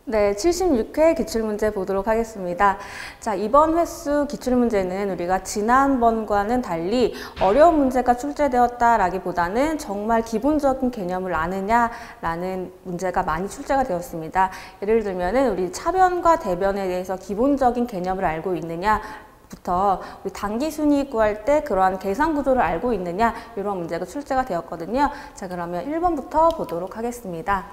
네, 76회 기출문제 보도록 하겠습니다. 자, 이번 횟수 기출문제는 우리가 지난번과는 달리 어려운 문제가 출제되었다라기보다는 정말 기본적인 개념을 아느냐라는 문제가 많이 출제가 되었습니다. 예를 들면은 우리 차변과 대변에 대해서 기본적인 개념을 알고 있느냐 부터 우리 단기순이익 구할 때 그러한 계산 구조를 알고 있느냐 이런 문제가 출제가 되었거든요. 자, 그러면 1번부터 보도록 하겠습니다.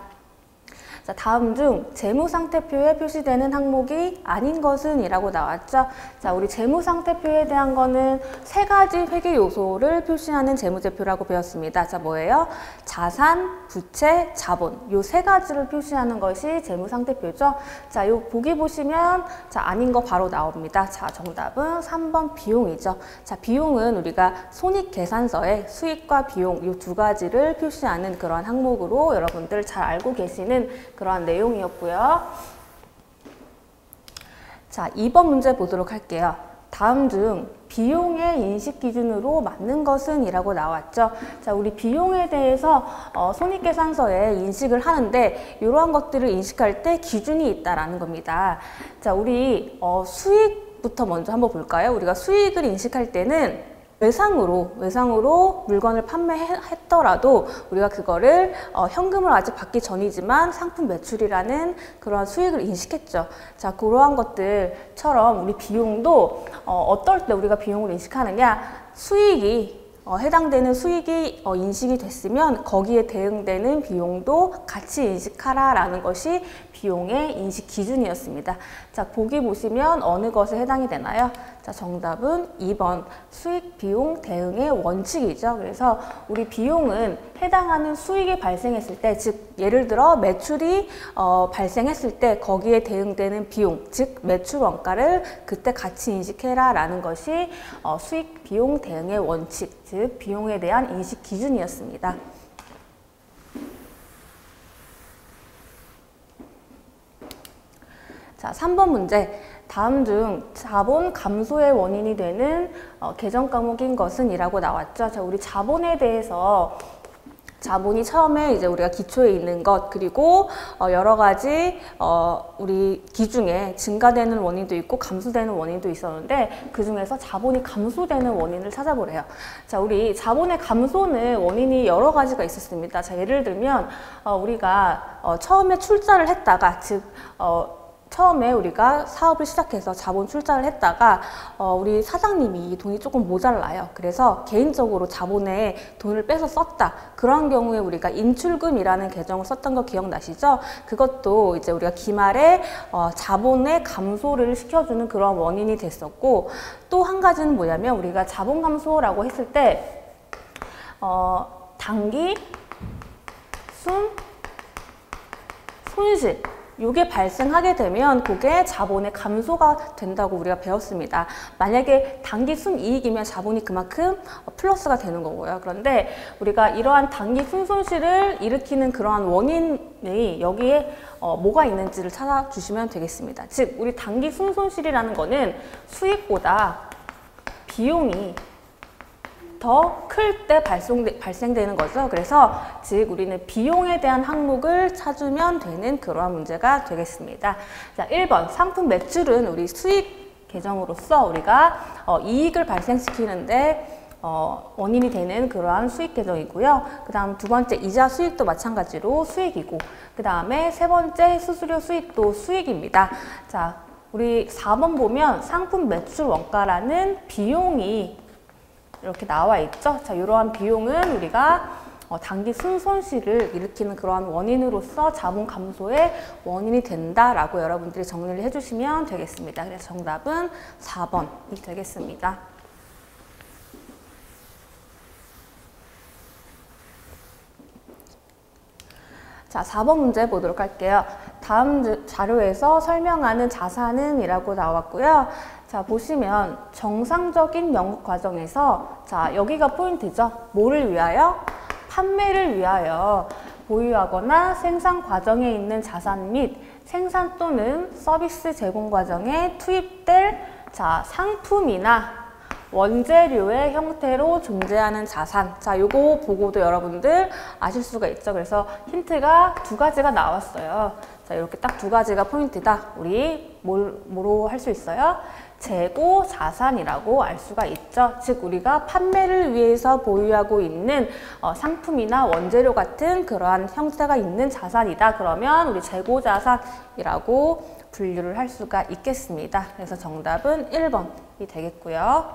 자, 다음 중 재무상태표에 표시되는 항목이 아닌 것은 이라고 나왔죠. 자, 우리 재무상태표에 대한 거는 세 가지 회계 요소를 표시하는 재무제표라고 배웠습니다. 자, 뭐예요? 자산, 부채, 자본. 요 세 가지를 표시하는 것이 재무상태표죠. 자, 요 보기 보시면 자, 아닌 거 바로 나옵니다. 자, 정답은 3번 비용이죠. 자, 비용은 우리가 손익계산서에 수익과 비용 요 두 가지를 표시하는 그런 항목으로 여러분들 잘 알고 계시는 그러한 내용이었고요. 자, 2번 문제 보도록 할게요. 다음 중 비용의 인식 기준으로 맞는 것은 이라고 나왔죠. 자, 우리 비용에 대해서 손익계산서에 인식을 하는데 이러한 것들을 인식할 때 기준이 있다라는 겁니다. 자, 우리 수익부터 먼저 한번 볼까요? 우리가 수익을 인식할 때는 외상으로 물건을 판매했더라도 우리가 그거를 현금을 아직 받기 전이지만 상품 매출이라는 그런 수익을 인식했죠. 자, 그러한 것들처럼 우리 비용도 어떨 때 우리가 비용을 인식하느냐, 수익이 해당되는 수익이 인식이 됐으면 거기에 대응되는 비용도 같이 인식하라라는 것이 비용의 인식 기준이었습니다. 자, 보기 보시면 어느 것에 해당이 되나요? 자, 정답은 2번 수익 비용 대응의 원칙이죠. 그래서 우리 비용은 해당하는 수익이 발생했을 때, 즉 예를 들어 매출이 발생했을 때 거기에 대응되는 비용, 즉 매출 원가를 그때 같이 인식해라 라는 것이 수익 비용 대응의 원칙, 즉 비용에 대한 인식 기준이었습니다. 자, 3번 문제. 다음 중 자본 감소의 원인이 되는 계정 과목인 것은 이라고 나왔죠. 자, 우리 자본에 대해서 자본이 처음에 이제 우리가 기초에 있는 것, 그리고 여러 가지 우리 기중에 증가되는 원인도 있고 감소되는 원인도 있었는데 그 중에서 자본이 감소되는 원인을 찾아보래요. 자, 우리 자본의 감소는 원인이 여러 가지가 있었습니다. 자, 예를 들면 우리가 처음에 출자를 했다가, 즉 처음에 우리가 사업을 시작해서 자본 출자를 했다가 우리 사장님이 돈이 조금 모자라요. 그래서 개인적으로 자본에 돈을 빼서 썼다. 그런 경우에 우리가 인출금이라는 계정을 썼던 거 기억나시죠? 그것도 이제 우리가 기말에 자본의 감소를 시켜주는 그런 원인이 됐었고, 또 한 가지는 뭐냐면 우리가 자본 감소라고 했을 때 단기 손실 이게 발생하게 되면 그게 자본의 감소가 된다고 우리가 배웠습니다. 만약에 단기 순이익이면 자본이 그만큼 플러스가 되는 거고요. 그런데 우리가 이러한 단기 순손실을 일으키는 그러한 원인이 여기에 뭐가 있는지를 찾아주시면 되겠습니다. 즉, 우리 단기 순손실이라는 거는 수익보다 비용이 더 클 때 발생되는 거죠. 그래서 즉 우리는 비용에 대한 항목을 찾으면 되는 그러한 문제가 되겠습니다. 자, 1번 상품 매출은 우리 수익 계정으로서 우리가 이익을 발생시키는데 원인이 되는 그러한 수익 계정이고요. 그 다음 두 번째 이자 수익도 마찬가지로 수익이고, 그 다음에 세 번째 수수료 수익도 수익입니다. 자, 우리 4번 보면 상품 매출 원가라는 비용이 이렇게 나와 있죠. 자, 이러한 비용은 우리가 단기 순손실을 일으키는 그러한 원인으로서 자본 감소의 원인이 된다라고 여러분들이 정리를 해주시면 되겠습니다. 그래서 정답은 4번이 되겠습니다. 자, 4번 문제 보도록 할게요. 다음 자료에서 설명하는 자산은 이라고 나왔고요. 자, 보시면 정상적인 영업 과정에서, 자, 여기가 포인트죠. 뭐를 위하여? 판매를 위하여 보유하거나 생산 과정에 있는 자산 및 생산 또는 서비스 제공 과정에 투입될 자, 상품이나 원재료의 형태로 존재하는 자산. 자, 요거 보고도 여러분들 아실 수가 있죠. 그래서 힌트가 두 가지가 나왔어요. 자, 이렇게 딱 두 가지가 포인트다. 우리 뭐로 할 수 있어요? 재고 자산이라고 알 수가 있죠. 즉 우리가 판매를 위해서 보유하고 있는 상품이나 원재료 같은 그러한 형태가 있는 자산이다. 그러면 우리 재고 자산이라고 분류를 할 수가 있겠습니다. 그래서 정답은 1번이 되겠고요.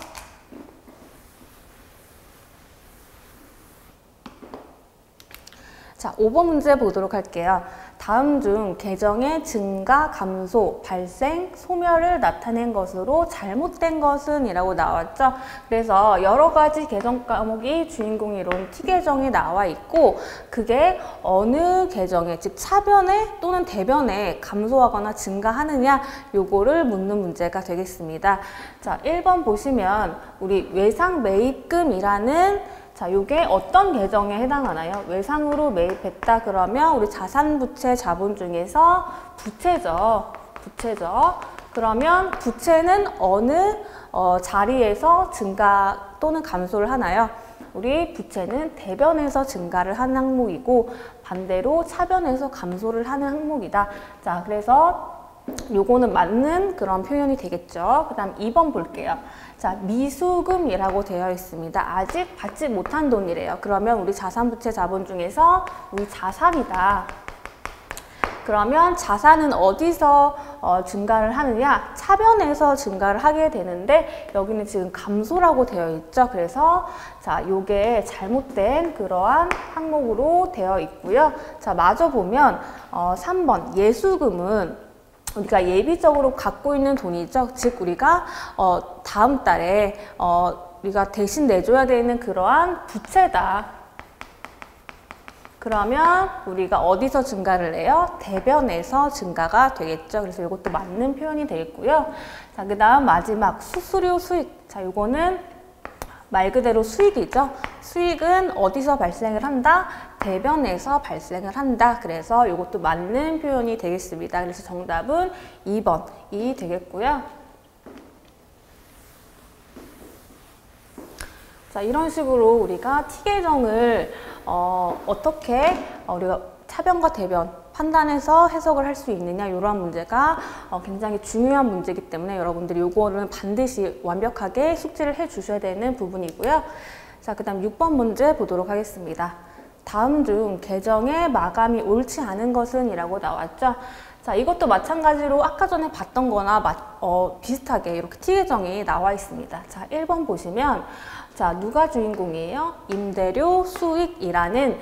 자, 5번 문제 보도록 할게요. 다음 중 계정의 증가, 감소, 발생, 소멸을 나타낸 것으로 잘못된 것은 이라고 나왔죠. 그래서 여러 가지 계정 과목이 주인공이 이룬 T계정이 나와 있고 그게 어느 계정에 즉 차변에 또는 대변에 감소하거나 증가하느냐 요거를 묻는 문제가 되겠습니다. 자, 1번 보시면 우리 외상 매입금이라는 자, 요게 어떤 계정에 해당하나요? 외상으로 매입했다 그러면 우리 자산부채 자본 중에서 부채죠. 그러면 부채는 어느 자리에서 증가 또는 감소를 하나요? 우리 부채는 대변에서 증가를 하는 항목이고 반대로 차변에서 감소를 하는 항목이다. 자, 그래서 요거는 맞는 그런 표현이 되겠죠. 그 다음 2번 볼게요. 자, 미수금이라고 되어 있습니다. 아직 받지 못한 돈이래요. 그러면 우리 자산부채 자본 중에서 우리 자산이다. 그러면 자산은 어디서 증가를 하느냐? 차변에서 증가를 하게 되는데 여기는 지금 감소라고 되어 있죠. 그래서 자, 요게 잘못된 그러한 항목으로 되어 있고요. 자, 마저 보면 3번 예수금은 우리가 예비적으로 갖고 있는 돈이죠. 즉 우리가 다음 달에 우리가 대신 내줘야 되는 그러한 부채다. 그러면 우리가 어디서 증가를 해요? 대변에서 증가가 되겠죠. 그래서 이것도 맞는 표현이 되겠고요. 자, 그 다음 마지막 수수료 수익. 자, 요거는 말 그대로 수익이죠. 수익은 어디서 발생을 한다? 대변에서 발생을 한다. 그래서 이것도 맞는 표현이 되겠습니다. 그래서 정답은 2번이 되겠고요. 자, 이런 식으로 우리가 T계정을 어떻게 우리가 차변과 대변 판단해서 해석을 할 수 있느냐 이러한 문제가 굉장히 중요한 문제이기 때문에 여러분들이 요거는 반드시 완벽하게 숙지를 해 주셔야 되는 부분이고요. 자, 그 다음 6번 문제 보도록 하겠습니다. 다음 중 계정의 마감이 옳지 않은 것은 이라고 나왔죠. 자, 이것도 마찬가지로 아까 전에 봤던 거나 비슷하게 이렇게 T계정이 나와 있습니다. 자, 1번 보시면 자, 누가 주인공이에요? 임대료 수익이라는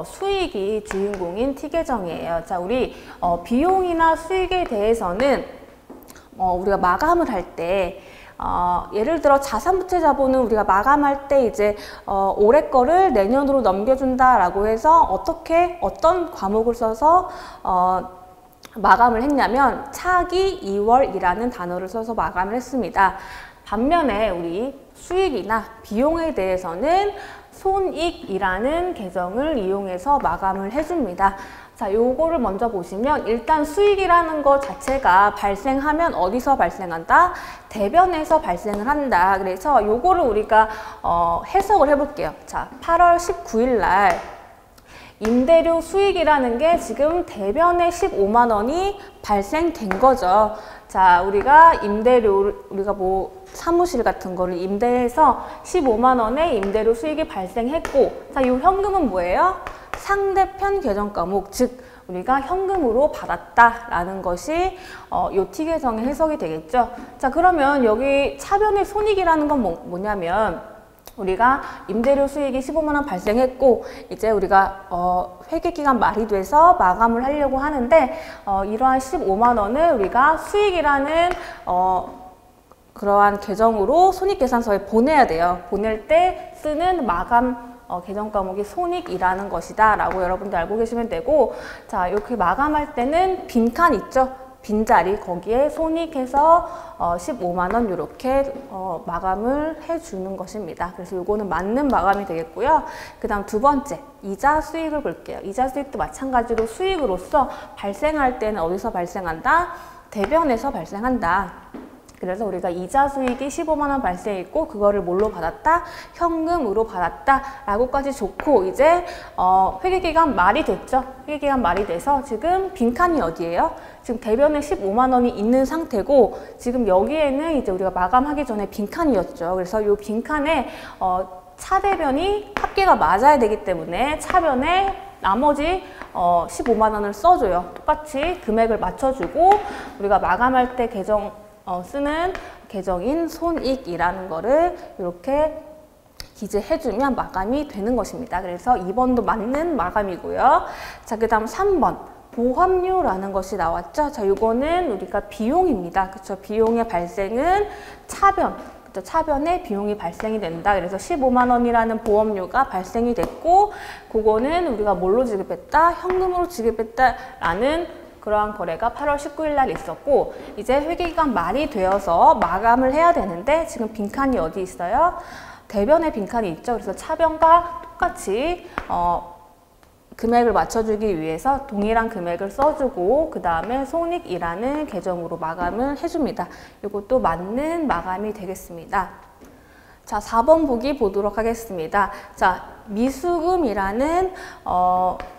수익이 주인공인 T계정이에요. 자, 우리 비용이나 수익에 대해서는 우리가 마감을 할 때 예를 들어 자산부채 자본은 우리가 마감할 때 이제 올해 거를 내년으로 넘겨준다라고 해서 어떤 과목을 써서 마감을 했냐면 차기 2월이라는 단어를 써서 마감을 했습니다. 반면에 우리 수익이나 비용에 대해서는 손익이라는 계정을 이용해서 마감을 해줍니다. 자, 요거를 먼저 보시면 일단 수익이라는 것 자체가 발생하면 어디서 발생한다? 대변에서 발생을 한다. 그래서 요거를 우리가 해석을 해볼게요. 자, 8월 19일 날 임대료 수익이라는 게 지금 대변에 15만 원이 발생된 거죠. 자, 우리가 우리가 사무실 같은 거를 임대해서 15만 원의 임대료 수익이 발생했고, 자, 이 현금은 뭐예요? 상대편 계정 과목, 즉 우리가 현금으로 받았다라는 것이 요 T계정의 해석이 되겠죠. 자, 그러면 여기 차변의 손익이라는 건 뭐냐면 우리가 임대료 수익이 15만 원 발생했고 이제 우리가 회계기간 말이 돼서 마감을 하려고 하는데 이러한 15만 원을 우리가 수익이라는 그러한 계정으로 손익계산서에 보내야 돼요. 보낼 때 쓰는 마감 계정 과목이 손익이라는 것이다 라고 여러분들 알고 계시면 되고, 자, 이렇게 마감할 때는 빈칸 있죠? 빈자리 거기에 손익해서 15만 원 이렇게 마감을 해주는 것입니다. 그래서 이거는 맞는 마감이 되겠고요. 그 다음 두 번째, 이자 수익을 볼게요. 이자 수익도 마찬가지로 수익으로서 발생할 때는 어디서 발생한다? 대변에서 발생한다. 그래서 우리가 이자 수익이 15만 원 발생했고 그거를 뭘로 받았다? 현금으로 받았다 라고까지 좋고, 이제 회계기간 말이 됐죠. 회계기간 말이 돼서 지금 빈칸이 어디예요? 지금 대변에 15만 원이 있는 상태고, 지금 여기에는 이제 우리가 마감하기 전에 빈칸이었죠. 그래서 이 빈칸에 차대변이 합계가 맞아야 되기 때문에 차변에 나머지 15만 원을 써줘요. 똑같이 금액을 맞춰주고 우리가 마감할 때 쓰는 계정인 손익이라는 거를 이렇게 기재해주면 마감이 되는 것입니다. 그래서 2번도 맞는 마감이고요. 자, 그 다음 3번. 보험료라는 것이 나왔죠. 자, 이거는 우리가 비용입니다. 그렇죠? 비용의 발생은 차변. 차변에 비용이 발생이 된다. 그래서 15만 원이라는 보험료가 발생이 됐고, 그거는 우리가 뭘로 지급했다? 현금으로 지급했다라는 그러한 거래가 8월 19일 날 있었고, 이제 회계기간 말이 되어서 마감을 해야 되는데 지금 빈칸이 어디 있어요? 대변에 빈칸이 있죠. 그래서 차변과 똑같이 금액을 맞춰주기 위해서 동일한 금액을 써주고 그 다음에 손익이라는 계정으로 마감을 해줍니다. 이것도 맞는 마감이 되겠습니다. 자, 4번 보기 보도록 하겠습니다. 자, 미수금이라는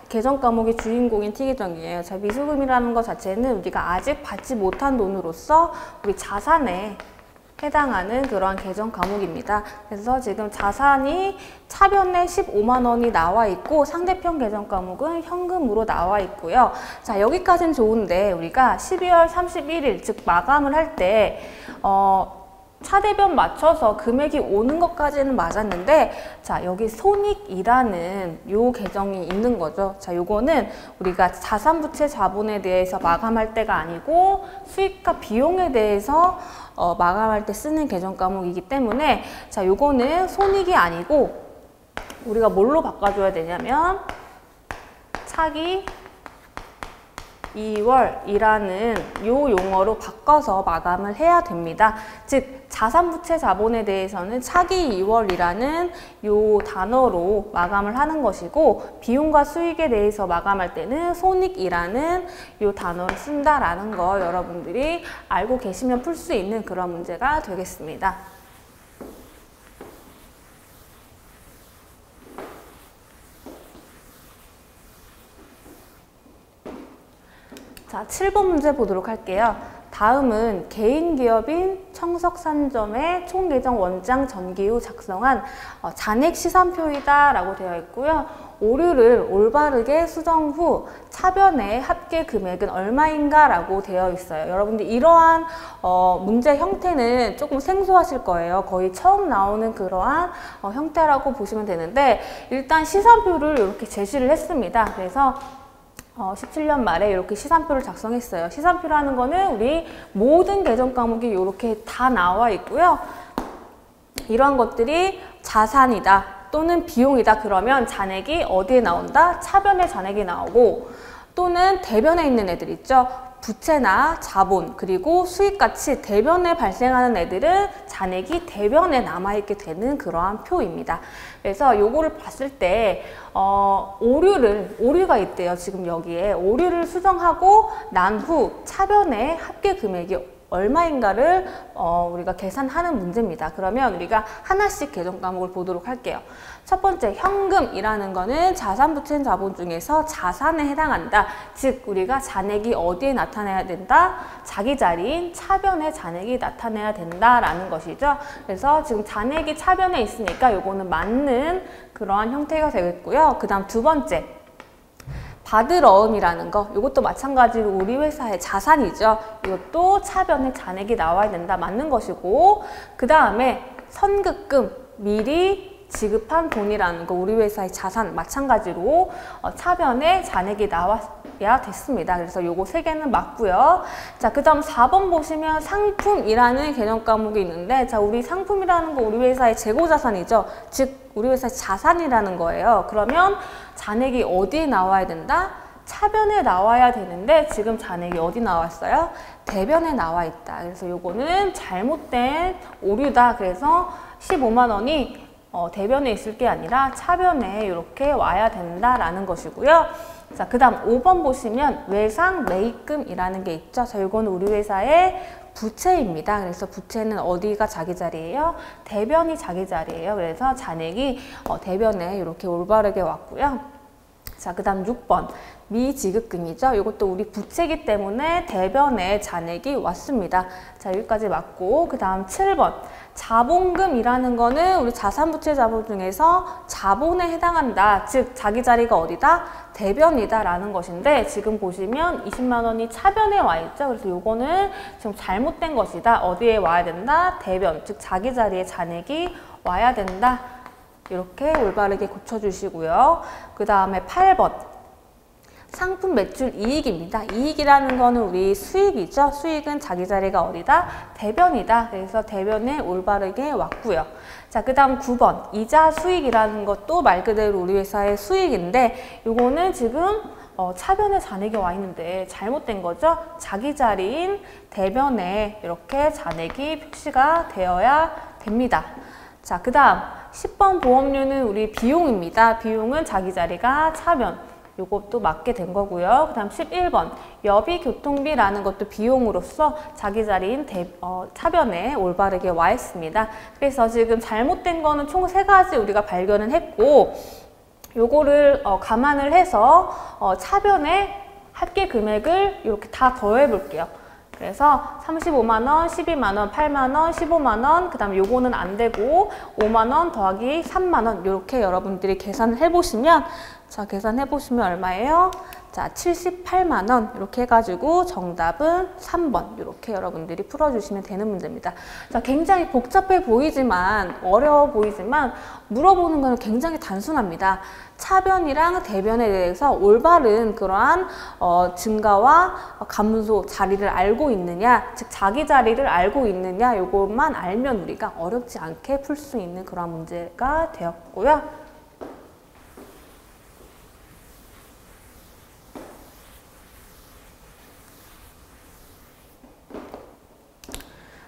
계정 과목의 주인공인 T계정이에요. 자, 미수금이라는 것 자체는 우리가 아직 받지 못한 돈으로서 우리 자산에 해당하는 그러한 계정 과목입니다. 그래서 지금 자산이 차변에 15만 원이 나와 있고 상대편 계정 과목은 현금으로 나와 있고요. 자, 여기까지는 좋은데 우리가 12월 31일 즉 마감을 할 때 차대변 맞춰서 금액이 오는 것까지는 맞았는데, 자, 여기 손익이라는 요 계정이 있는 거죠. 자, 요거는 우리가 자산부채 자본에 대해서 마감할 때가 아니고 수익과 비용에 대해서 마감할 때 쓰는 계정 과목이기 때문에, 자, 요거는 손익이 아니고 우리가 뭘로 바꿔줘야 되냐면 차기 2월이라는 요 용어로 바꿔서 마감을 해야 됩니다. 즉 자산부채 자본에 대해서는 차기 2월이라는 요 단어로 마감을 하는 것이고, 비용과 수익에 대해서 마감할 때는 손익이라는 요 단어를 쓴다라는 거 여러분들이 알고 계시면 풀 수 있는 그런 문제가 되겠습니다. 자, 7번 문제 보도록 할게요. 다음은 개인기업인 청석산점의 총계정 원장 전기 후 작성한 잔액 시산표이다 라고 되어 있고요. 오류를 올바르게 수정 후 차변의 합계 금액은 얼마인가 라고 되어 있어요. 여러분들 이러한 문제 형태는 조금 생소하실 거예요. 거의 처음 나오는 그러한 형태라고 보시면 되는데, 일단 시산표를 이렇게 제시를 했습니다. 그래서 17년 말에 이렇게 시산표를 작성했어요. 시산표라는 거는 우리 모든 계정 과목이 이렇게 다 나와 있고요. 이러한 것들이 자산이다 또는 비용이다 그러면 잔액이 어디에 나온다? 차변에 잔액이 나오고, 또는 대변에 있는 애들 있죠. 부채나 자본 그리고 수익같이 대변에 발생하는 애들은 잔액이 대변에 남아있게 되는 그러한 표입니다. 그래서 요거를 봤을 때 오류가 있대요. 지금 여기에 오류를 수정하고 난 후 차변의 합계 금액이 얼마인가를 우리가 계산하는 문제입니다. 그러면 우리가 하나씩 계정 과목을 보도록 할게요. 첫 번째, 현금이라는 거는 자산부채 자본 중에서 자산에 해당한다. 즉 우리가 잔액이 어디에 나타내야 된다? 자기 자리인 차변에 잔액이 나타내야 된다라는 것이죠. 그래서 지금 잔액이 차변에 있으니까 요거는 맞는 그러한 형태가 되겠고요. 그 다음 두 번째, 받을어음이라는 거, 이것도 마찬가지로 우리 회사의 자산이죠. 이것도 차변에 잔액이 나와야 된다, 맞는 것이고, 그 다음에 선급금, 미리 지급한 돈이라는 거, 우리 회사의 자산 마찬가지로 차변에 잔액이 나와야 됐습니다. 그래서 요거 세 개는 맞고요. 자, 그 다음 4번 보시면 상품이라는 개념 과목이 있는데, 자, 우리 상품이라는 거 우리 회사의 재고자산이죠. 즉 우리 회사의 자산이라는 거예요. 그러면 잔액이 어디에 나와야 된다? 차변에 나와야 되는데 지금 잔액이 어디 나왔어요? 대변에 나와 있다. 그래서 요거는 잘못된 오류다. 그래서 15만 원이 대변에 있을 게 아니라 차변에 이렇게 와야 된다라는 것이고요. 자, 그 다음 5번 보시면 외상 매입금이라는 게 있죠. 자, 이거는 우리 회사의 부채입니다. 그래서 부채는 어디가 자기 자리예요? 대변이 자기 자리예요. 그래서 잔액이 대변에 이렇게 올바르게 왔고요. 자, 그 다음 6번 미지급금이죠. 이것도 우리 부채이기 때문에 대변에 잔액이 왔습니다. 자, 여기까지 맞고, 그 다음 7번 자본금이라는 거는 우리 자산부채 자본 중에서 자본에 해당한다. 즉 자기 자리가 어디다? 대변이다 라는 것인데, 지금 보시면 20만 원이 차변에 와 있죠. 그래서 요거는 지금 잘못된 것이다. 어디에 와야 된다? 대변, 즉 자기 자리에 잔액이 와야 된다. 이렇게 올바르게 고쳐주시고요. 그 다음에 8번 상품 매출 이익입니다. 이익이라는 거는 우리 수익이죠. 수익은 자기 자리가 어디다? 대변이다. 그래서 대변에 올바르게 왔고요. 자, 그 다음 9번 이자 수익이라는 것도 말 그대로 우리 회사의 수익인데, 요거는 지금 차변에 잔액이 와 있는데 잘못된 거죠. 자기 자리인 대변에 이렇게 잔액이 표시가 되어야 됩니다. 자, 그 다음 10번 보험료는 우리 비용입니다. 비용은 자기 자리가 차변. 요것도 맞게 된 거고요. 그 다음 11번 여비 교통비라는 것도 비용으로서 자기 자리인 차변에 올바르게 와 있습니다. 그래서 지금 잘못된 거는 총 3가지 우리가 발견을 했고, 요거를 감안을 해서 차변에 합계 금액을 이렇게 다 더해 볼게요. 그래서 35만 원, 12만 원, 8만 원, 15만 원, 그 다음에 요거는 안 되고 5만 원 더하기 3만 원, 이렇게 여러분들이 계산을 해보시면, 자, 계산해보시면 얼마예요? 자, 78만 원 이렇게 해가지고 정답은 3번 이렇게 여러분들이 풀어주시면 되는 문제입니다. 자, 굉장히 복잡해 보이지만, 어려워 보이지만 물어보는 거는 굉장히 단순합니다. 차변이랑 대변에 대해서 올바른 그러한 증가와 감소 자리를 알고 있느냐, 즉 자기 자리를 알고 있느냐, 요것만 알면 우리가 어렵지 않게 풀 수 있는 그런 문제가 되었고요.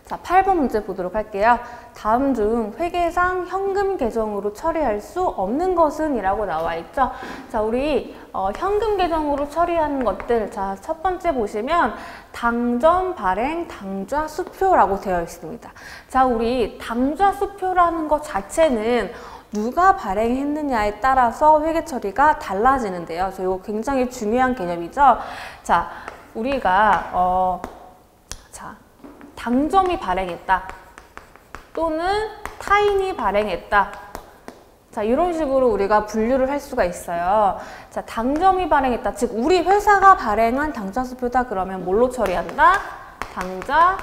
자, 8번 문제 보도록 할게요. 다음 중 회계상 현금 계정으로 처리할 수 없는 것은? 이라고 나와 있죠. 자, 우리 현금 계정으로 처리하는 것들, 자, 첫 번째 보시면 당점 발행 당좌 수표라고 되어 있습니다. 자, 우리 당좌 수표라는 것 자체는 누가 발행했느냐에 따라서 회계 처리가 달라지는데요. 그래서 이거 굉장히 중요한 개념이죠. 자, 우리가 당점이 발행했다 또는 타인이 발행했다. 자, 이런 식으로 우리가 분류를 할 수가 있어요. 자, 당점이 발행했다, 즉 우리 회사가 발행한 당좌수표다 그러면 뭘로 처리한다? 당좌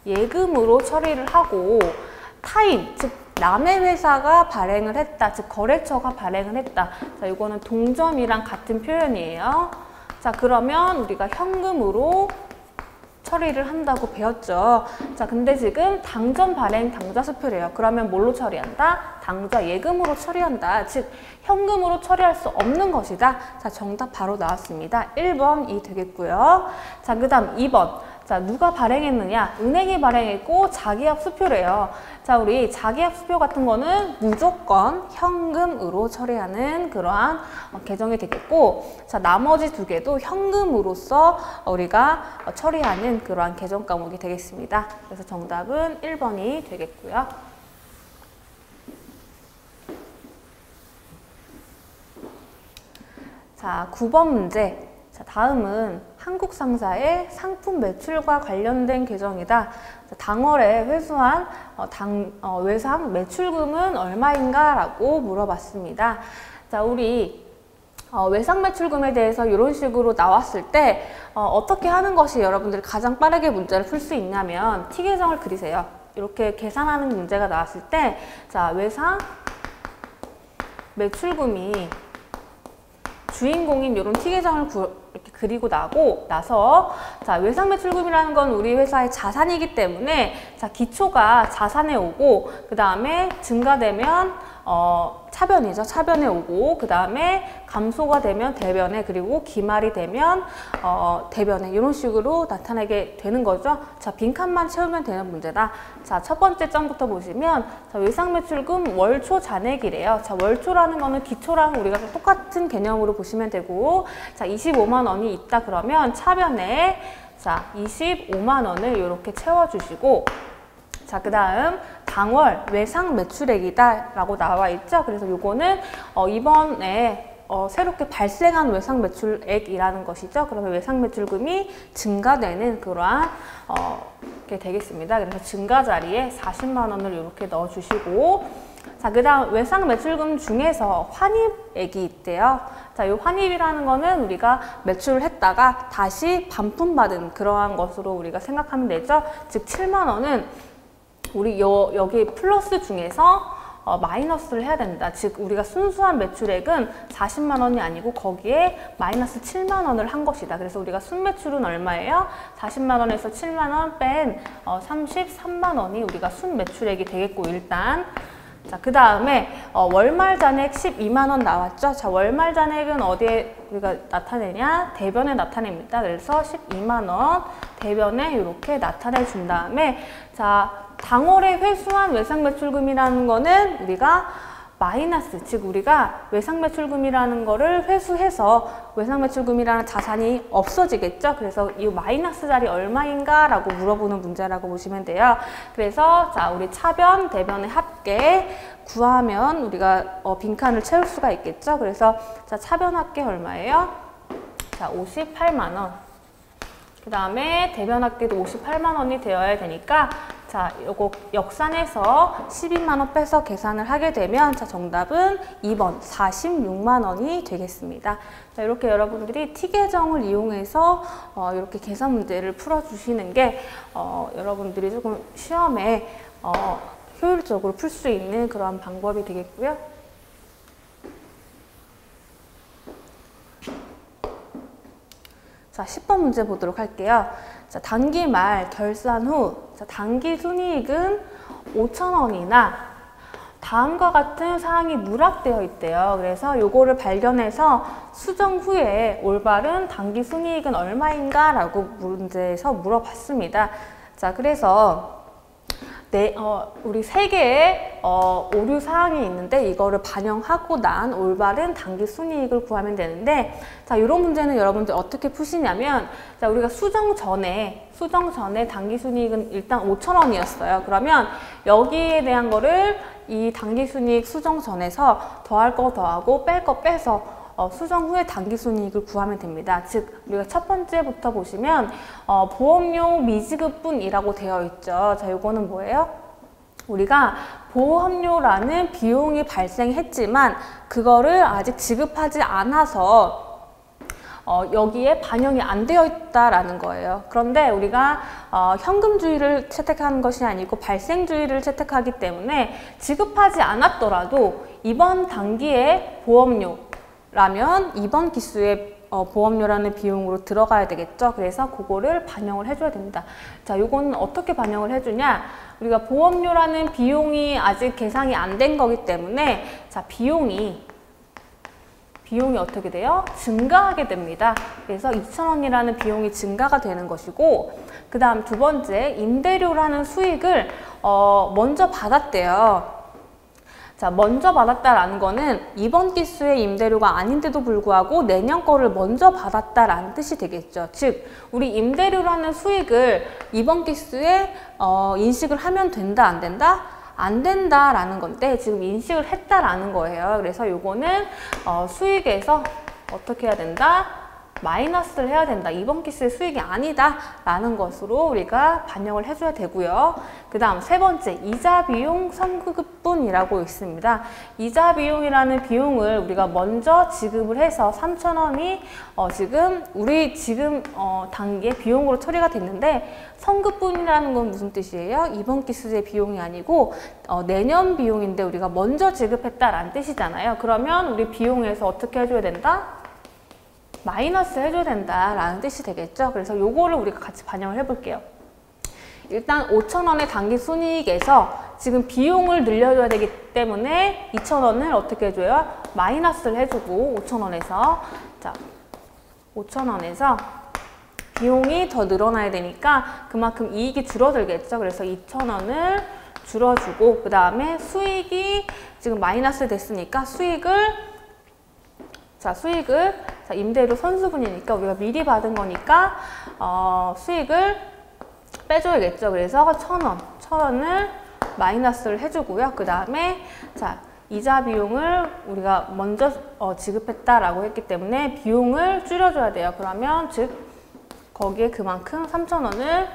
예금으로 처리를 하고, 타인, 즉 남의 회사가 발행을 했다, 즉 거래처가 발행을 했다. 자, 이거는 동점이랑 같은 표현이에요. 자, 그러면 우리가 현금으로 처리를 한다고 배웠죠. 자, 근데 지금 당점 발행 당좌수표래요. 그러면 뭘로 처리한다? 당좌 예금으로 처리한다. 즉 현금으로 처리할 수 없는 것이다. 자, 정답 바로 나왔습니다. 1번이 되겠고요. 자, 그 다음 2번. 자, 누가 발행했느냐? 은행이 발행했고 자기합 수표래요. 자, 우리 자기합 수표 같은 거는 무조건 현금으로 처리하는 그러한 계정이 되겠고, 자, 나머지 2개도 현금으로서 우리가 처리하는 그러한 계정 과목이 되겠습니다. 그래서 정답은 1번이 되겠고요. 자, 9번 문제. 자, 다음은 한국 상사의 상품 매출과 관련된 계정이다. 자, 당월에 회수한 외상 매출금은 얼마인가? 라고 물어봤습니다. 자, 우리 외상 매출금에 대해서 이런 식으로 나왔을 때 어떻게 하는 것이 여러분들이 가장 빠르게 문제를 풀 수 있냐면 T 계정을 그리세요. 이렇게 계산하는 문제가 나왔을 때, 자, 외상 매출금이 주인공인 이런 T 계정을 이렇게 그리고 나서 자, 외상 매출금이라는 건 우리 회사의 자산이기 때문에, 자, 기초가 자산에 오고 그 다음에 증가되면 차변이죠. 차변에 오고 그 다음에 감소가 되면 대변에, 그리고 기말이 되면 대변에, 이런 식으로 나타나게 되는 거죠. 자, 빈칸만 채우면 되는 문제다. 자, 첫 번째 점부터 보시면, 자, 외상 매출금 월초 잔액이래요. 자, 월초라는 거는 기초랑 우리가 똑같은 개념으로 보시면 되고, 자, 25만 원이 있다 그러면 차변에 자, 25만 원을 이렇게 채워주시고, 자, 그 다음 당월 외상 매출액이다 라고 나와 있죠. 그래서 요거는 이번에 새롭게 발생한 외상 매출액이라는 것이죠. 그러면 외상 매출금이 증가되는 그러한 게 되겠습니다. 그래서 증가 자리에 40만 원을 이렇게 넣어주시고, 자, 그 다음 외상 매출금 중에서 환입액이 있대요. 자, 이 환입이라는 거는 우리가 매출을 했다가 다시 반품받은 그러한 것으로 우리가 생각하면 되죠. 즉 7만 원은 우리 여기 플러스 중에서 마이너스를 해야 된다. 즉 우리가 순수한 매출액은 40만 원이 아니고 거기에 마이너스 7만 원을 한 것이다. 그래서 우리가 순매출은 얼마예요? 40만 원에서 7만 원 뺀 33만 원이 우리가 순매출액이 되겠고, 일단 자, 그 다음에 월말 잔액 12만 원 나왔죠. 자, 월말 잔액은 어디에 우리가 나타내냐? 대변에 나타냅니다. 그래서 12만 원 대변에 이렇게 나타내 준 다음에, 자, 당월에 회수한 외상 매출금이라는 거는 우리가 마이너스, 즉 우리가 외상 매출금이라는 거를 회수해서 외상 매출금이라는 자산이 없어지겠죠. 그래서 이 마이너스 자리 얼마인가 라고 물어보는 문제라고 보시면 돼요. 그래서 자, 우리 차변, 대변의 합계 구하면 우리가 빈칸을 채울 수가 있겠죠. 그래서 자, 차변 합계 얼마예요? 자, 58만 원. 그 다음에 대변 합계도 58만 원이 되어야 되니까, 자, 요거 역산해서 12만 원 빼서 계산을 하게 되면, 자, 정답은 2번 46만 원이 되겠습니다. 자, 이렇게 여러분들이 T계정을 이용해서 이렇게 계산 문제를 풀어주시는 게 여러분들이 조금 시험에 효율적으로 풀 수 있는 그런 방법이 되겠고요. 자, 10번 문제 보도록 할게요. 자, 단기 말 결산 후, 자, 단기 순이익은 5,000원이나 다음과 같은 사항이 누락되어 있대요. 그래서 요거를 발견해서 수정 후에 올바른 단기 순이익은 얼마인가 라고 문제에서 물어봤습니다. 자, 그래서 우리 3개의 오류 사항이 있는데 이거를 반영하고 난 올바른 단기 순이익을 구하면 되는데, 자, 이런 문제는 여러분들 어떻게 푸시냐면, 자, 우리가 수정 전에 단기 순이익은 일단 5,000원이었어요. 그러면 여기에 대한 거를 이 단기 순이익 수정 전에서 더할 거 더하고 뺄 거 빼서 수정 후에 단기순이익을 구하면 됩니다. 즉 우리가 첫 번째부터 보시면 보험료 미지급분이라고 되어 있죠. 자, 이거는 뭐예요? 우리가 보험료라는 비용이 발생했지만 그거를 아직 지급하지 않아서 여기에 반영이 안 되어 있다라는 거예요. 그런데 우리가 현금주의를 채택하는 것이 아니고 발생주의를 채택하기 때문에 지급하지 않았더라도 이번 단기에 보험료라면 이번 기수의 보험료라는 비용으로 들어가야 되겠죠. 그래서 그거를 반영을 해줘야 됩니다. 자, 요거는 어떻게 반영을 해주냐? 우리가 보험료라는 비용이 아직 계산이 안 된 거기 때문에, 자, 비용이 어떻게 돼요? 증가하게 됩니다. 그래서 2,000원이라는 비용이 증가가 되는 것이고, 그 다음 두 번째, 임대료라는 수익을 먼저 받았대요. 자, 먼저 받았다라는 거는 이번 기수의 임대료가 아닌데도 불구하고 내년 거를 먼저 받았다라는 뜻이 되겠죠. 즉, 우리 임대료라는 수익을 이번 기수에 인식을 하면 된다, 안 된다? 안 된다라는 건데 지금 인식을 했다라는 거예요. 그래서 요거는 수익에서 어떻게 해야 된다? 마이너스를 해야 된다. 이번 기수의 수익이 아니다 라는 것으로 우리가 반영을 해줘야 되고요. 그 다음 세 번째, 이자 비용 선급분이라고 있습니다. 이자 비용이라는 비용을 우리가 먼저 지급을 해서 3,000원이 지금 단기에 비용으로 처리가 됐는데, 선급분이라는 건 무슨 뜻이에요? 이번 기수의 비용이 아니고 내년 비용인데 우리가 먼저 지급했다라는 뜻이잖아요. 그러면 우리 비용에서 어떻게 해줘야 된다? 마이너스 해줘야 된다라는 뜻이 되겠죠. 그래서 요거를 우리가 같이 반영을 해볼게요. 일단 5,000원의 단기 순이익에서 지금 비용을 늘려줘야 되기 때문에 2,000원을 어떻게 해줘요? 마이너스를 해주고 5,000원에서 자, 5,000원에서 비용이 더 늘어나야 되니까 그만큼 이익이 줄어들겠죠. 그래서 2,000원을 줄여주고, 그 다음에 수익이 지금 마이너스 됐으니까 수익을 자, 수익을, 자, 임대료 선수분이니까 우리가 미리 받은 거니까, 수익을 빼줘야겠죠. 그래서 1,000원, 1,000원을 마이너스를 해주고요. 그 다음에, 자, 이자 비용을 우리가 먼저 지급했다라고 했기 때문에 비용을 줄여줘야 돼요. 그러면 즉, 거기에 그만큼 3,000원을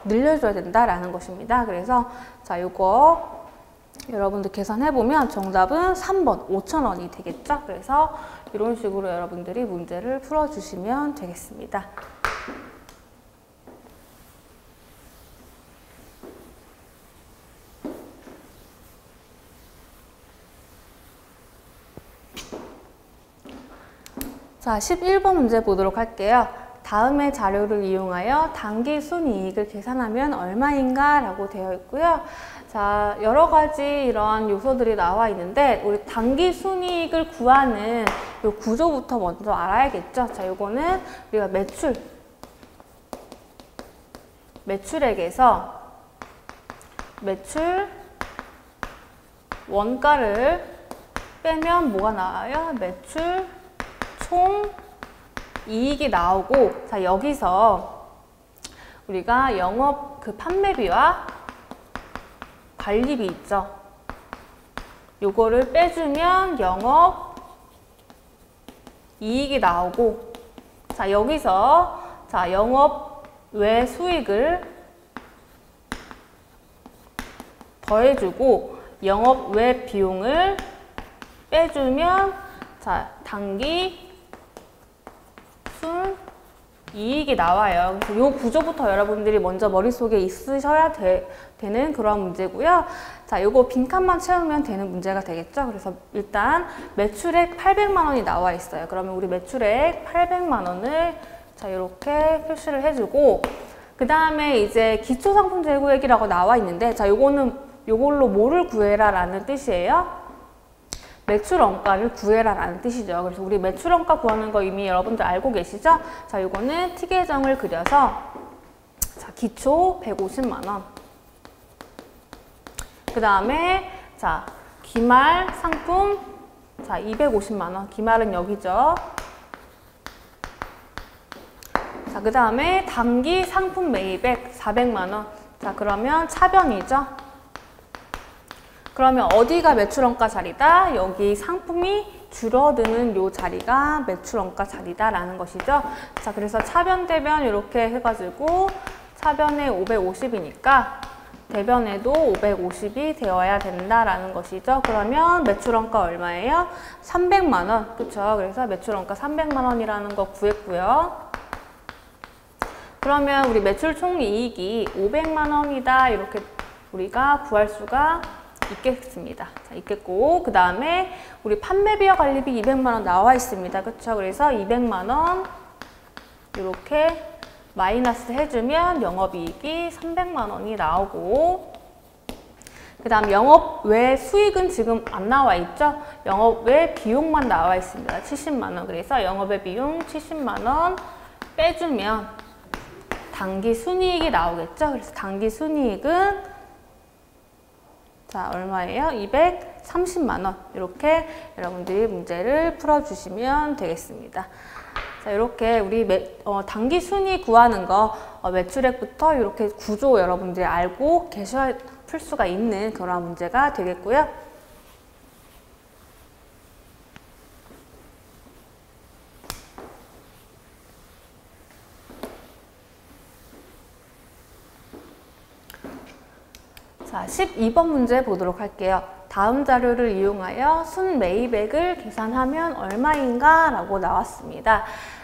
늘려줘야 된다라는 것입니다. 그래서, 자, 요거, 여러분들 계산해보면 정답은 3번 5,000원이 되겠죠. 그래서 이런 식으로 여러분들이 문제를 풀어주시면 되겠습니다. 자, 11번 문제 보도록 할게요. 다음의 자료를 이용하여 당기 순이익을 계산하면 얼마인가? 라고 되어 있고요. 자, 여러 가지 이런 요소들이 나와 있는데 우리 당기 순이익을 구하는 요 구조부터 먼저 알아야겠죠. 자, 요거는 우리가 매출액에서 매출 원가를 빼면 뭐가 나와요? 매출 총 이익이 나오고, 자, 여기서 우리가 영업 판매비와 관리비 있죠. 요거를 빼주면 영업 이익이 나오고, 자, 여기서, 자, 영업 외 수익을 더해주고, 영업 외 비용을 빼주면, 자, 당기 순 이익이 나와요. 그래서 이 구조부터 여러분들이 먼저 머릿속에 있으셔야 되는 그런 문제고요. 자, 요거 빈칸만 채우면 되는 문제가 되겠죠. 그래서 일단 매출액 800만 원이 나와 있어요. 그러면 우리 매출액 800만 원을 자, 이렇게 표시를 해주고, 그 다음에 이제 기초상품 재고액이라고 나와 있는데, 자, 요걸로 뭐를 구해라 라는 뜻이에요. 매출 원가를 구해라 라는 뜻이죠. 그래서 우리 매출 원가 구하는 거 이미 여러분들 알고 계시죠? 자, 요거는 T계정을 그려서, 자, 기초 150만 원. 그 다음에, 자, 기말 상품, 자, 250만 원. 기말은 여기죠. 자, 그 다음에 당기 상품 매입액 400만 원. 자, 그러면 차변이죠. 그러면 어디가 매출원가 자리다? 여기 상품이 줄어드는 요 자리가 매출원가 자리다라는 것이죠. 자, 그래서 차변, 대변 이렇게 해가지고 차변에 550이니까 대변에도 550이 되어야 된다라는 것이죠. 그러면 매출원가 얼마예요? 300만 원. 그쵸? 그래서 매출원가 300만 원이라는 거 구했고요. 그러면 우리 매출 총이익이 500만 원이다. 이렇게 우리가 구할 수가 있겠습니다. 자, 있겠고, 그 다음에 우리 판매비와 관리비 200만 원 나와 있습니다. 그쵸? 그래서 200만 원 이렇게 마이너스 해주면 영업이익이 300만 원이 나오고, 그 다음 영업 외 수익은 지금 안 나와 있죠? 영업 외 비용만 나와 있습니다. 70만 원. 그래서 영업외 비용 70만 원 빼주면 당기 순이익이 나오겠죠? 그래서 당기 순이익은 자, 얼마예요? 230만 원. 이렇게 여러분들이 문제를 풀어주시면 되겠습니다. 자, 이렇게 우리 당기 순위 구하는 거 매출액부터 이렇게 구조 여러분들이 알고 계셔야 풀 수가 있는 그런 문제가 되겠고요. 자, 12번 문제 보도록 할게요. 다음 자료를 이용하여 순매입액을 계산하면 얼마인가? 라고 나왔습니다.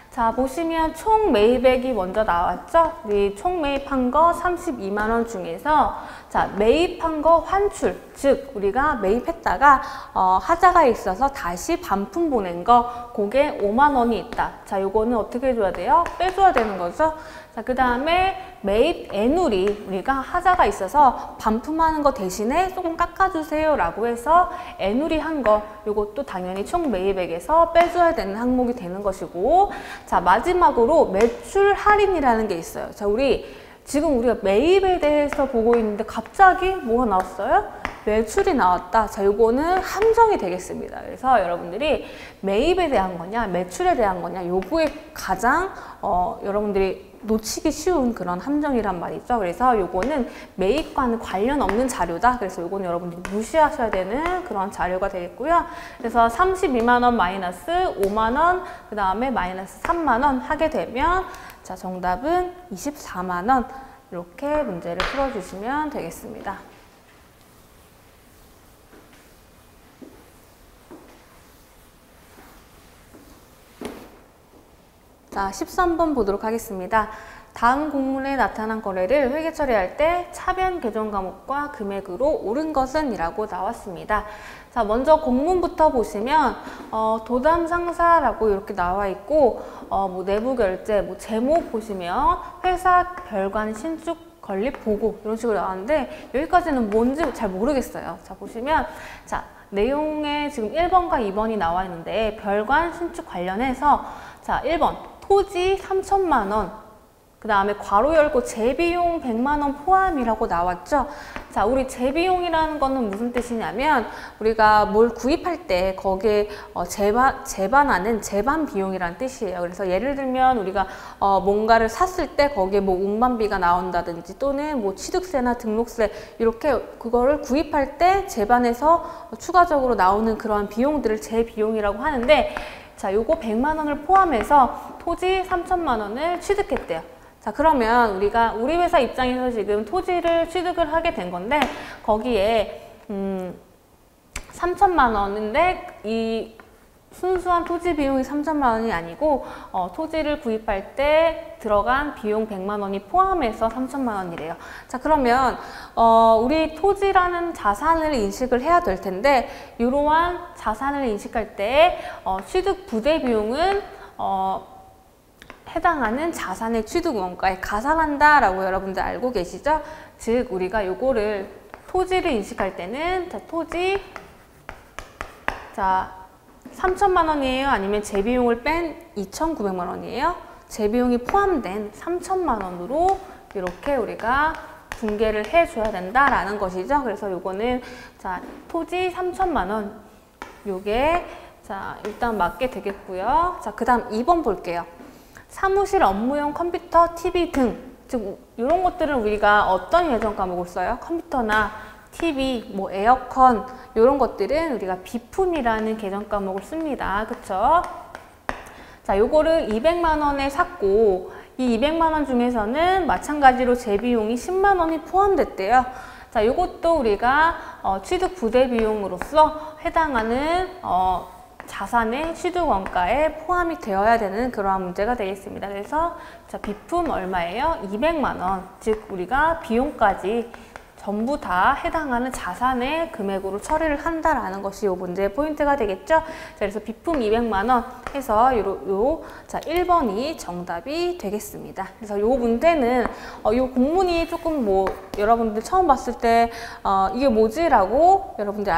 자, 보시면 총 매입액이 먼저 나왔죠? 우리 총 매입한 거 32만 원 중에서 자, 매입한 거 환출, 즉 우리가 매입했다가 하자가 있어서 다시 반품 보낸 거, 그게 5만 원이 있다. 자, 요거는 어떻게 해줘야 돼요? 빼줘야 되는 거죠. 자, 그 다음에 매입 애누리, 우리가 하자가 있어서 반품하는 거 대신에 조금 깎아주세요 라고 해서 애누리 한 거, 요것도 당연히 총 매입액에서 빼줘야 되는 항목이 되는 것이고, 자, 마지막으로 매출 할인이라는 게 있어요. 자, 지금 우리가 매입에 대해서 보고 있는데 갑자기 뭐가 나왔어요? 매출이 나왔다. 자, 요거는 함정이 되겠습니다. 그래서 여러분들이 매입에 대한 거냐, 매출에 대한 거냐, 요거에 가장 여러분들이 놓치기 쉬운 그런 함정이란 말이죠. 그래서 요거는 매입과는 관련 없는 자료다. 그래서 요거는 여러분들이 무시하셔야 되는 그런 자료가 되겠고요. 그래서 32만 원 마이너스 5만 원, 그 다음에 마이너스 3만 원 하게 되면 자, 정답은 24만 원. 이렇게 문제를 풀어주시면 되겠습니다. 자, 13번 보도록 하겠습니다. 다음 공문에 나타난 거래를 회계 처리할 때 차변 계정 과목과 금액으로 옳은 것은 이라고 나왔습니다. 자, 먼저 공문부터 보시면 도담 상사라고 이렇게 나와 있고 뭐 내부 결제, 뭐 제목 보시면 회사 별관 신축 건립 보고 이런 식으로 나왔는데 여기까지는 뭔지 잘 모르겠어요. 자, 보시면 자, 내용에 지금 1번과 2번이 나와 있는데 별관 신축 관련해서 자, 1번 토지 3천만 원, 그 다음에 괄호 열고 재비용 100만 원 포함이라고 나왔죠. 자, 우리 재비용이라는 거는 무슨 뜻이냐면 우리가 뭘 구입할 때 거기에 재반하는 재반 비용이라는 뜻이에요. 그래서 예를 들면 우리가 뭔가를 샀을 때 거기에 뭐 운반비가 나온다든지 또는 뭐 취득세나 등록세 이렇게 그거를 구입할 때 재반해서 추가적으로 나오는 그러한 비용들을 재비용이라고 하는데 자, 요거 100만 원을 포함해서 토지 3천만 원을 취득했대요. 자, 그러면 우리 회사 입장에서 지금 토지를 취득을 하게 된 건데 거기에 3천만 원인데 이 순수한 토지 비용이 3천만 원이 아니고 토지를 구입할 때 들어간 비용 100만 원이 포함해서 3천만 원이래요. 자, 그러면 우리 토지라는 자산을 인식을 해야 될 텐데 이러한 자산을 인식할 때 취득 부대 비용은 해당하는 자산의 취득 원가에 가산한다라고 여러분들 알고 계시죠? 즉 우리가 요거를 토지를 인식할 때는 자, 토지 자 3천만 원이에요? 아니면 재비용을 뺀 2,900만 원이에요? 재비용이 포함된 3천만 원으로 이렇게 우리가 분계를 해줘야 된다라는 것이죠. 그래서 요거는 자 토지 3천만 원 요게 자 일단 맞게 되겠고요. 자, 그 다음 2번 볼게요. 사무실 업무용 컴퓨터, TV 등 즉 이런 것들은 우리가 어떤 예정 과목을 써요? 컴퓨터나 TV, 뭐 에어컨 이런 것들은 우리가 비품이라는 계정 과목을 씁니다. 그쵸? 자, 요거를 200만 원에 샀고 이 200만 원 중에서는 마찬가지로 재비용이 10만 원이 포함됐대요. 자, 요것도 우리가 취득 부대 비용으로서 해당하는 자산의 취득 원가에 포함이 되어야 되는 그러한 문제가 되겠습니다. 그래서 자, 비품 얼마예요? 200만 원. 즉 우리가 비용까지 전부 다 해당하는 자산의 금액으로 처리를 한다라는 것이 이 문제의 포인트가 되겠죠. 자, 그래서 비품 200만 원 해서 자, 1번이 정답이 되겠습니다. 그래서 이 문제는 이 공문이 조금 뭐 여러분들 처음 봤을 때 이게 뭐지라고 여러분들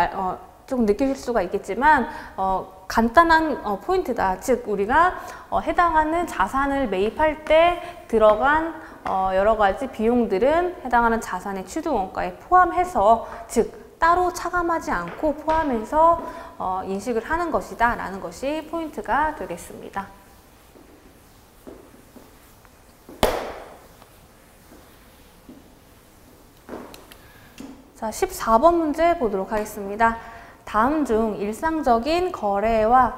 조금 느끼실 수가 있겠지만 간단한 포인트다. 즉 우리가 해당하는 자산을 매입할 때 들어간 여러 가지 비용들은 해당하는 자산의 취득 원가에 포함해서 즉 따로 차감하지 않고 포함해서 인식을 하는 것이다 라는 것이 포인트가 되겠습니다. 자, 14번 문제 보도록 하겠습니다. 다음 중 일상적인 거래와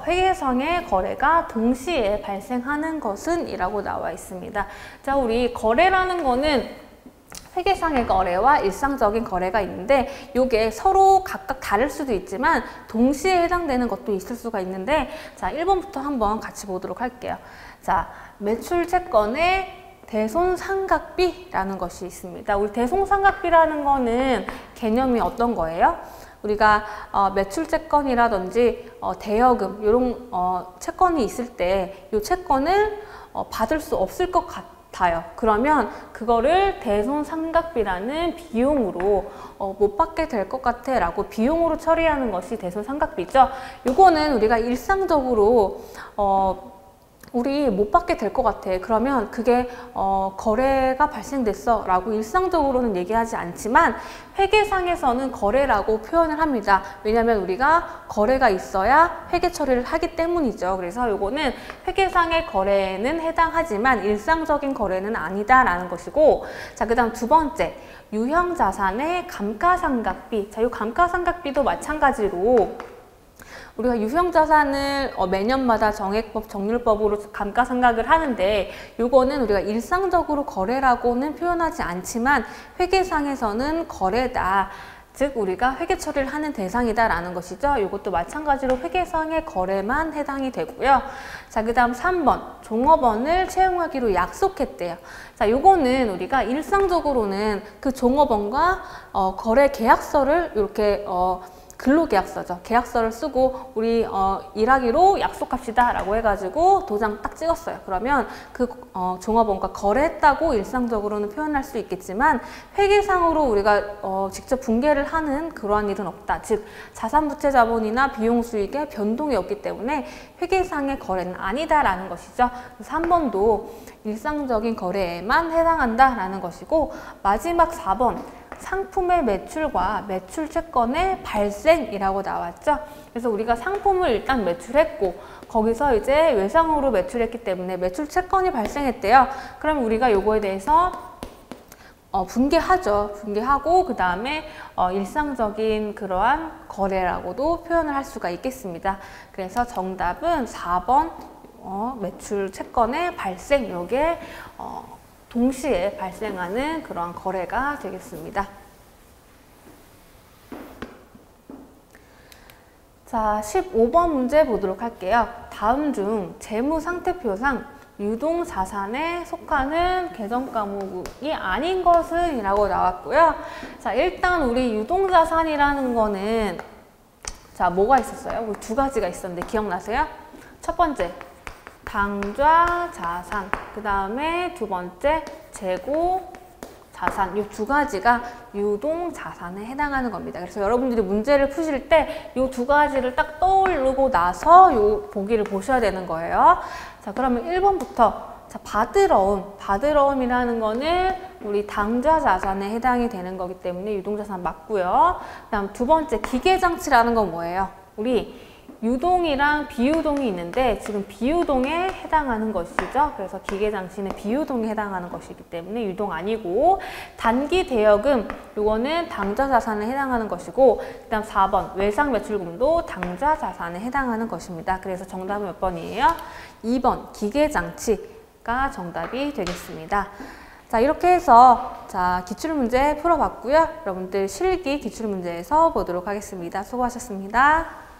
회계상의 거래가 동시에 발생하는 것은? 이라고 나와 있습니다. 자, 우리 거래라는 거는 회계상의 거래와 일상적인 거래가 있는데 이게 서로 각각 다를 수도 있지만 동시에 해당되는 것도 있을 수가 있는데 자, 1번부터 한번 같이 보도록 할게요. 자, 매출 채권의 대손상각비라는 것이 있습니다. 우리 대손상각비라는 거는 개념이 어떤 거예요? 우리가 매출 채권이라든지 대여금 이런 채권이 있을 때 이 채권을 받을 수 없을 것 같아요. 그러면 그거를 대손상각비라는 비용으로 못 받게 될 것 같아 라고 비용으로 처리하는 것이 대손상각비죠. 이거는 우리가 일상적으로 우리 못 받게 될 것 같아. 그러면 그게 거래가 발생됐어 라고 일상적으로는 얘기하지 않지만 회계상에서는 거래라고 표현을 합니다. 왜냐하면 우리가 거래가 있어야 회계 처리를 하기 때문이죠. 그래서 요거는 회계상의 거래는 해당하지만 일상적인 거래는 아니다라는 것이고, 자, 그 다음 두 번째, 유형자산의 감가상각비. 자, 요 감가상각비도 마찬가지로 우리가 유형자산을 매년마다 정액법, 정률법으로 감가상각을 하는데, 요거는 우리가 일상적으로 거래라고는 표현하지 않지만 회계상에서는 거래다. 즉 우리가 회계 처리를 하는 대상이다라는 것이죠. 이것도 마찬가지로 회계상의 거래만 해당이 되고요. 자, 그 다음 3번, 종업원을 채용하기로 약속했대요. 자, 요거는 우리가 일상적으로는 그 종업원과 거래 계약서를 이렇게 근로계약서죠. 계약서를 쓰고 우리 일하기로 약속합시다 라고 해가지고 도장 딱 찍었어요. 그러면 그 종업원과 거래했다고 일상적으로는 표현할 수 있겠지만 회계상으로 우리가 직접 분계를 하는 그러한 일은 없다. 즉 자산부채자본이나 비용수익에 변동이 없기 때문에 회계상의 거래는 아니다라는 것이죠. 그래서 한 번도 일상적인 거래에만 해당한다라는 것이고, 마지막 4번 상품의 매출과 매출 채권의 발생이라고 나왔죠. 그래서 우리가 상품을 일단 매출했고 거기서 이제 외상으로 매출했기 때문에 매출 채권이 발생했대요. 그럼 우리가 요거에 대해서 분개하죠. 분개하고 그 다음에 일상적인 그러한 거래라고도 표현을 할 수가 있겠습니다. 그래서 정답은 4번 매출 채권의 발생, 요게 동시에 발생하는 그러한 거래가 되겠습니다. 자, 15번 문제 보도록 할게요. 다음 중 재무상태표상 유동자산에 속하는 계정 과목이 아닌 것은 이라고 나왔고요. 자, 일단 우리 유동자산이라는 거는 자, 뭐가 있었어요? 우리 두 가지가 있었는데 기억나세요? 첫 번째 당좌 자산, 그 다음에 두 번째 재고 자산, 이 두 가지가 유동 자산에 해당하는 겁니다. 그래서 여러분들이 문제를 푸실 때 이 두 가지를 딱 떠오르고 나서 이 보기를 보셔야 되는 거예요. 자, 그러면 1번부터 자, 받으러움이라는 거는 우리 당좌 자산에 해당이 되는 거기 때문에 유동 자산 맞고요. 그다음 두 번째 기계장치라는 건 뭐예요? 우리 유동이랑 비유동이 있는데 지금 비유동에 해당하는 것이죠. 그래서 기계장치는 비유동에 해당하는 것이기 때문에 유동 아니고, 단기 대여금 요거는 당좌 자산에 해당하는 것이고, 그 다음 4번 외상매출금도 당좌 자산에 해당하는 것입니다. 그래서 정답은 몇 번이에요? 2번 기계장치가 정답이 되겠습니다. 자, 이렇게 해서 자, 기출문제 풀어봤고요. 여러분들 실기 기출문제에서 보도록 하겠습니다. 수고하셨습니다.